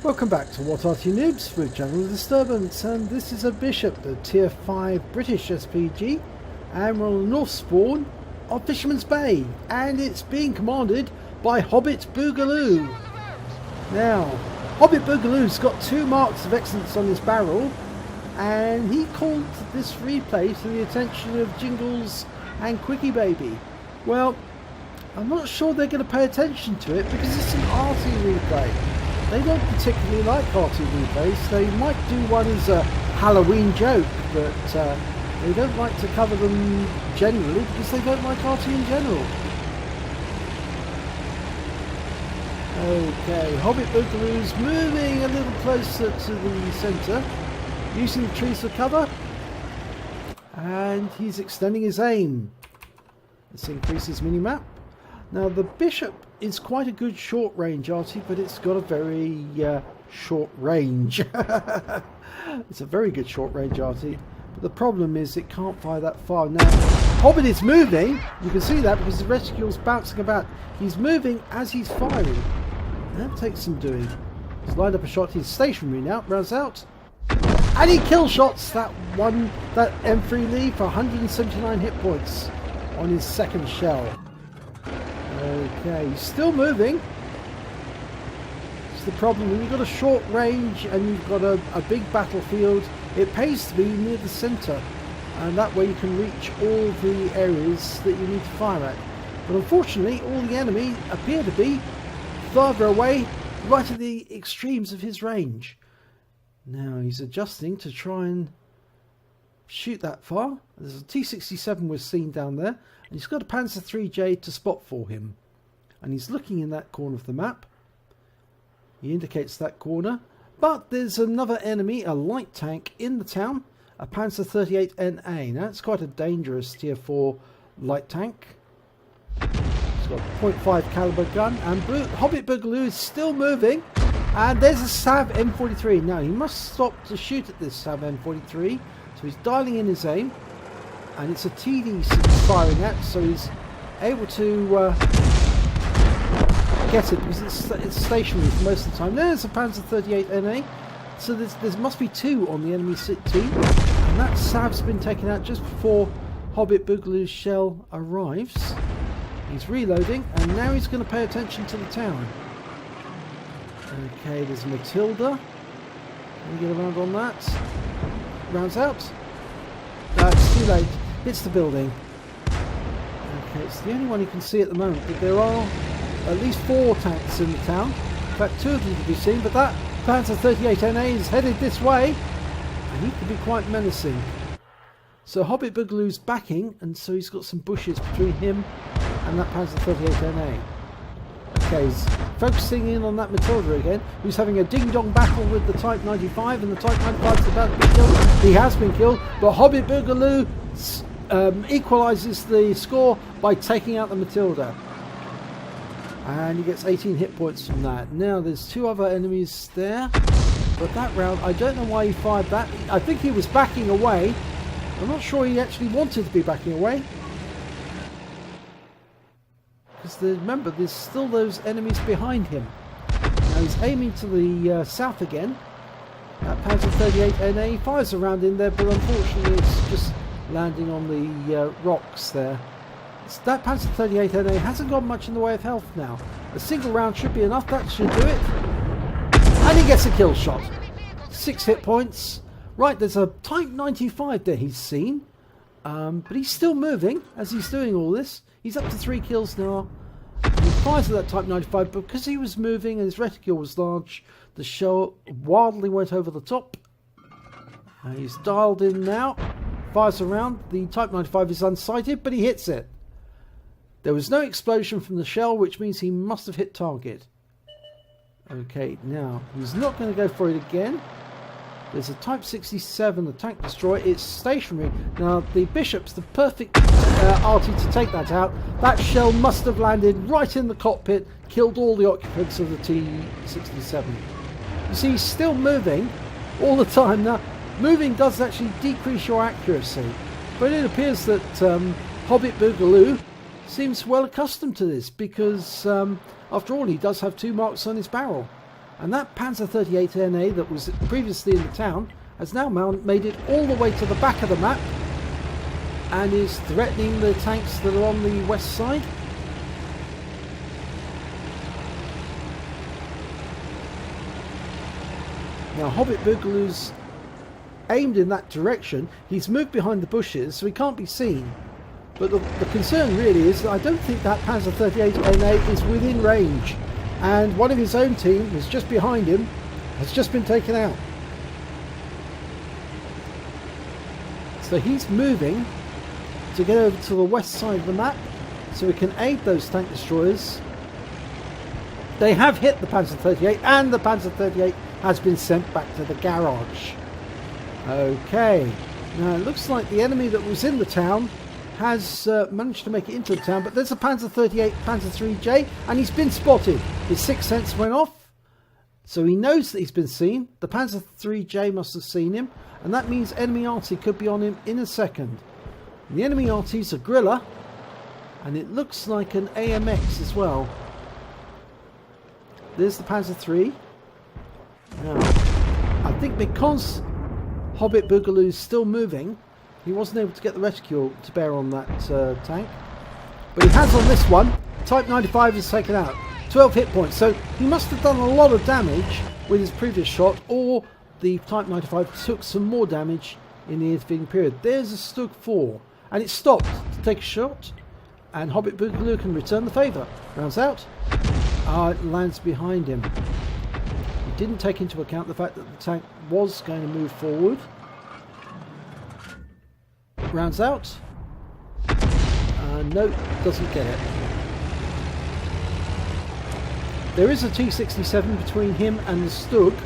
Welcome back to What Arty Noobs with General Disturbance, and this is a Bishop, the Tier 5 British SPG, and we're on the North Spawn of Fisherman's Bay, and it's being commanded by Hobbitboogalooo. Now, Hobbitboogaloo's got 2 marks of excellence on his barrel, and he called this replay to the attention of Jingles and Quickybaby. Well, I'm not sure they're going to pay attention to it because it's an Arty replay. They don't particularly like Arty replays. They might do one as a Halloween joke, but they don't like to cover them generally because they don't like Arty in general. Okay, Hobbitboogaloo's moving a little closer to the centre, using the trees for cover, and he's extending his aim. Let's increase his mini-map. Now the Bishop is quite a good short range Arty, but it's got a very short range. It's a very good short range Arty, but the problem is it can't fire that far. Now Hobbit is moving, you can see that because the reticule's bouncing about. He's moving as he's firing. That takes some doing. He's lined up a shot, he's stationary now, rounds out. And he kill shots that M3 Lee for 179 hit points on his second shell. Okay, he's still moving. It's the problem when you've got a short range and you've got a big battlefield, it pays to be near the centre, and that way you can reach all the areas that you need to fire at. But unfortunately all the enemy appear to be further away, right at the extremes of his range. Now he's adjusting to try and shoot that far. There's a T-67 we're seeing down there, and he's got a Panzer IIIJ to spot for him, and he's looking in that corner of the map. He indicates that corner, but there's another enemy, a light tank in the town, a Panzer 38NA. Now that's quite a dangerous tier 4 light tank. He's got a .5 caliber gun, and Hobbitboogaloo is still moving, and there's a Sav M43. Now he must stop to shoot at this Sav M43, so he's dialing in his aim, and it's a TD he's firing at, so he's able to get it because it's stationary for most of the time. There's a Panzer 38NA, so there must be 2 on the enemy team, and that Sav's been taken out just before Hobbitboogaloo's shell arrives. He's reloading, and now he's going to pay attention to the town. Okay, there's Matilda. Let me get around on that. Rounds out. It's too late. Hits the building. Okay, it's the only one you can see at the moment, but there are at least 4 tanks in the town. In fact, 2 of them to be seen, but that Panzer 38NA is headed this way, and he can be quite menacing. So Hobbitboogaloo's backing, and so he's got some bushes between him and that Panzer 38NA. Okay, he's focusing in on that Matilda again, who's having a ding-dong battle with the Type 95, and the Type 95 is about to be killed. He has been killed, but Hobbitboogaloo equalises the score by taking out the Matilda. And he gets 18 hit points from that. Now there's 2 other enemies there, but that round, I don't know why he fired that. I think he was backing away. I'm not sure he actually wanted to be backing away. Because remember, there's still those enemies behind him. Now he's aiming to the south again. That Panzer 38NA fires around in there, but unfortunately it's just landing on the rocks there. That Panzer 38NA hasn't got much in the way of health now. A single round should be enough, that should do it. And he gets a kill shot. 6 hit points. Right, there's a Type 95 there he's seen. But he's still moving as he's doing all this. He's up to 3 kills now. He fires at that Type 95, but because he was moving and his reticule was large, the shell wildly went over the top. He's dialed in now. Fires around. The Type 95 is unsighted, but he hits it. There was no explosion from the shell, which means he must have hit target. Okay, now he's not going to go for it again. There's a Type 67, the tank destroyer. It's stationary. Now the Bishop's the perfect Arty to take that out. That shell must have landed right in the cockpit, killed all the occupants of the T-67. You see, he's still moving all the time. Now, moving does actually decrease your accuracy, but it appears that Hobbitboogaloo seems well accustomed to this because, after all, he does have 2 marks on his barrel. And that Panzer 38 NA that was previously in the town has now made it all the way to the back of the map and is threatening the tanks that are on the west side. Now Hobbitboogalooo's aimed in that direction. He's moved behind the bushes so he can't be seen. But the concern really is that I don't think that Panzer 38 NA is within range. And one of his own team, who's just behind him, has just been taken out. So he's moving to get over to the west side of the map so he can aid those tank destroyers. They have hit the Panzer 38 and the Panzer 38 has been sent back to the garage. Okay, now it looks like the enemy that was in the town has managed to make it into the town, but there's a Panzer 38 Panzer 3J and he's been spotted. His sixth sense went off, so he knows that he's been seen. The Panzer 3J must have seen him, and that means enemy Arty could be on him in a second. And the enemy Arty's a Grilla, and it looks like an AMX as well. There's the Panzer 3. Now, I think because Hobbitboogaloo's still moving, he wasn't able to get the reticule to bear on that tank. But he has on this one. Type 95 is taken out. 12 hit points. So he must have done a lot of damage with his previous shot, or the Type 95 took some more damage in the intervening period. There's a Stug 4. And it stopped to take a shot. And Hobbitboogaloo can return the favour. Rounds out. It lands behind him. He didn't take into account the fact that the tank was going to move forward. Rounds out. No, doesn't get it. There is a T-67 between him and the Stug,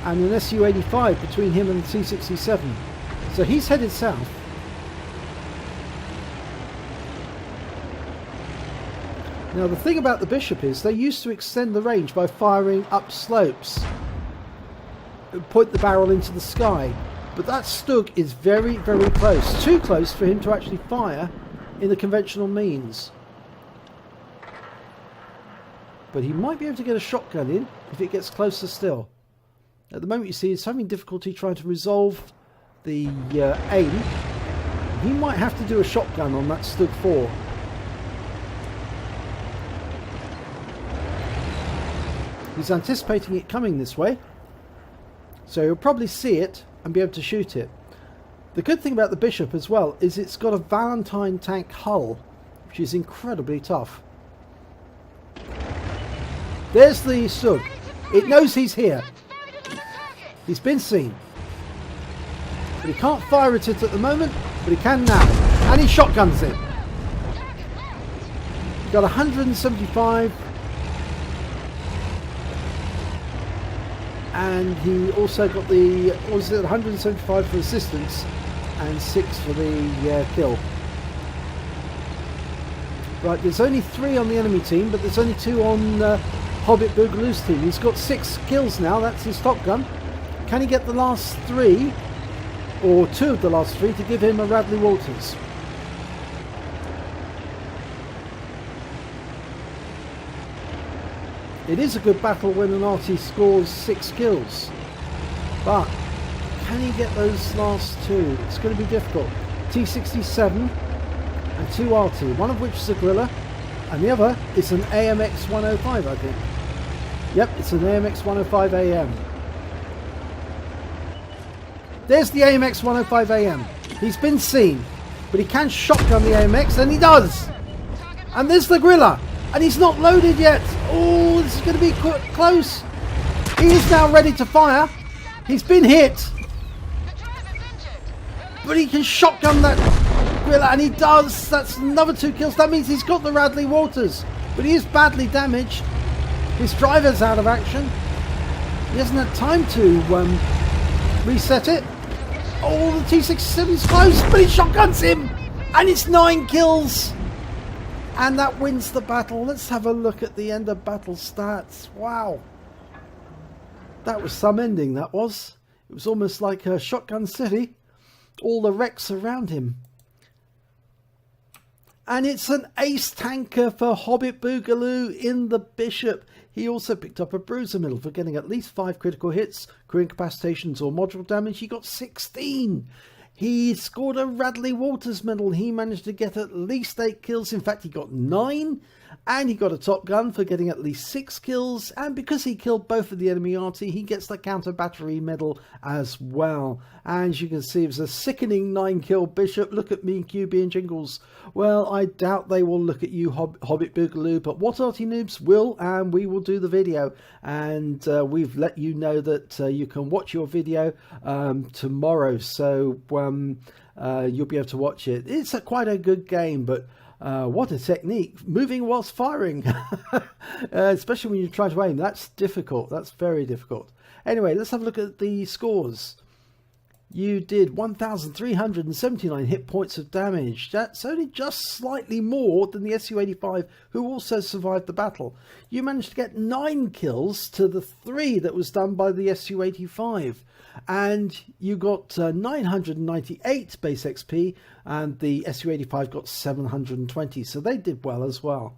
and an Su-85 between him and the T-67. So he's headed south. Now the thing about the Bishop is they used to extend the range by firing up slopes, point the barrel into the sky. But that Stug is very, very close. Too close for him to actually fire in the conventional means. But he might be able to get a shotgun in if it gets closer still. At the moment you see he's having difficulty trying to resolve the aim. He might have to do a shotgun on that Stug 4. He's anticipating it coming this way. So he'll probably see it and be able to shoot it. The good thing about the Bishop as well is it's got a Valentine tank hull, which is incredibly tough. There's the Stug. It knows he's here. He's been seen. But he can't fire at it at the moment, but he can now. And he shotguns it. He's got 175. And he also got the, what was it, 175 for assistance and 6 for the kill. Right, there's only 3 on the enemy team, but there's only 2 on Hobbitboogaloo's team. He's got 6 kills now, that's his top gun. Can he get the last 3, or 2 of the last 3, to give him a Radley Walters? It is a good battle when an Arty scores 6 kills, but can he get those last 2? It's going to be difficult. T-67 and 2 Arty, one of which is a Grilla, and the other is an AMX 105, I think. Yep, it's an AMX 105 AM. There's the AMX 105 AM. He's been seen, but he can shotgun the AMX, and he does! And there's the Grilla! And he's not loaded yet. Oh, this is going to be close. He is now ready to fire. He's been hit. But he can shotgun that Grilla, and he does. That's another 2 kills. That means he's got the Radley Walters. But he is badly damaged. His driver's out of action. He hasn't had time to reset it. Oh, the T-67's close, but he shotguns him. And it's 9 kills. And that wins the battle. Let's have a look at the end of battle stats. Wow. That was some ending, that was. It was almost like a Shotgun City. All the wrecks around him. And it's an ace tanker for Hobbitboogaloo in the Bishop. He also picked up a bruiser medal for getting at least 5 critical hits, crew incapacitations or module damage. He got 16. He scored a Radley Walters Medal. He managed to get at least 8 kills. In fact, he got 9. And he got a Top Gun for getting at least 6 kills. And because he killed both of the enemy Arty, he gets the Counter Battery Medal as well. And as you can see, it was a sickening 9-kill Bishop. Look at me, QB and Jingles. Well, I doubt they will look at you, Hobbitboogalooo. But what Arty Noobs will, and we will do the video. And we've let you know that you can watch your video tomorrow. So you'll be able to watch it. It's quite a good game, but what a technique, moving whilst firing. Especially when you try to aim. That's difficult. That's very difficult. Anyway, let's have a look at the scores. You did 1,379 hit points of damage. That's only just slightly more than the Su-85, who also survived the battle. You managed to get 9 kills to the 3 that was done by the Su-85. And you got 998 base XP, and the Su-85 got 720, so they did well as well.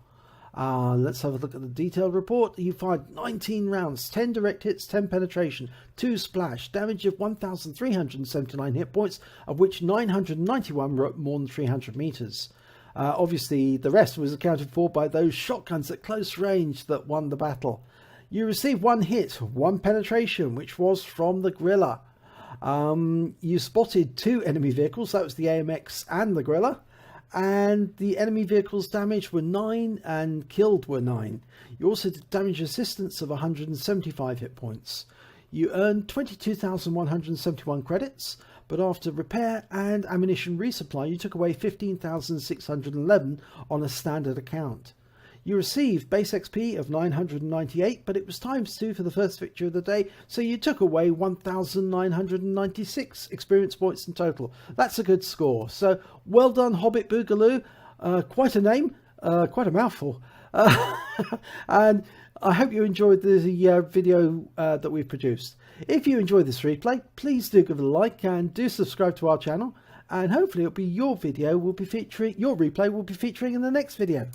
Let's have a look at the detailed report. You fired 19 rounds, 10 direct hits, 10 penetration, 2 splash, damage of 1,379 hit points, of which 991 were at more than 300 meters. Obviously, the rest was accounted for by those shotguns at close range that won the battle. You received 1 hit, 1 penetration, which was from the Gorilla. You spotted 2 enemy vehicles, that was the AMX and the Gorilla. And the enemy vehicles damaged were 9 and killed were 9. You also did damage assistance of 175 hit points. You earned 22,171 credits, but after repair and ammunition resupply you took away 15,611 on a standard account. You received base XP of 998, but it was ×2 for the first victory of the day, so you took away 1,996 experience points in total. That's a good score. So well done, Hobbitboogalooo. Quite a name, quite a mouthful. And I hope you enjoyed the video that we've produced. If you enjoyed this replay, please do give it a like and do subscribe to our channel. And hopefully it'll be your video will be featuring, your replay will be featuring in the next video.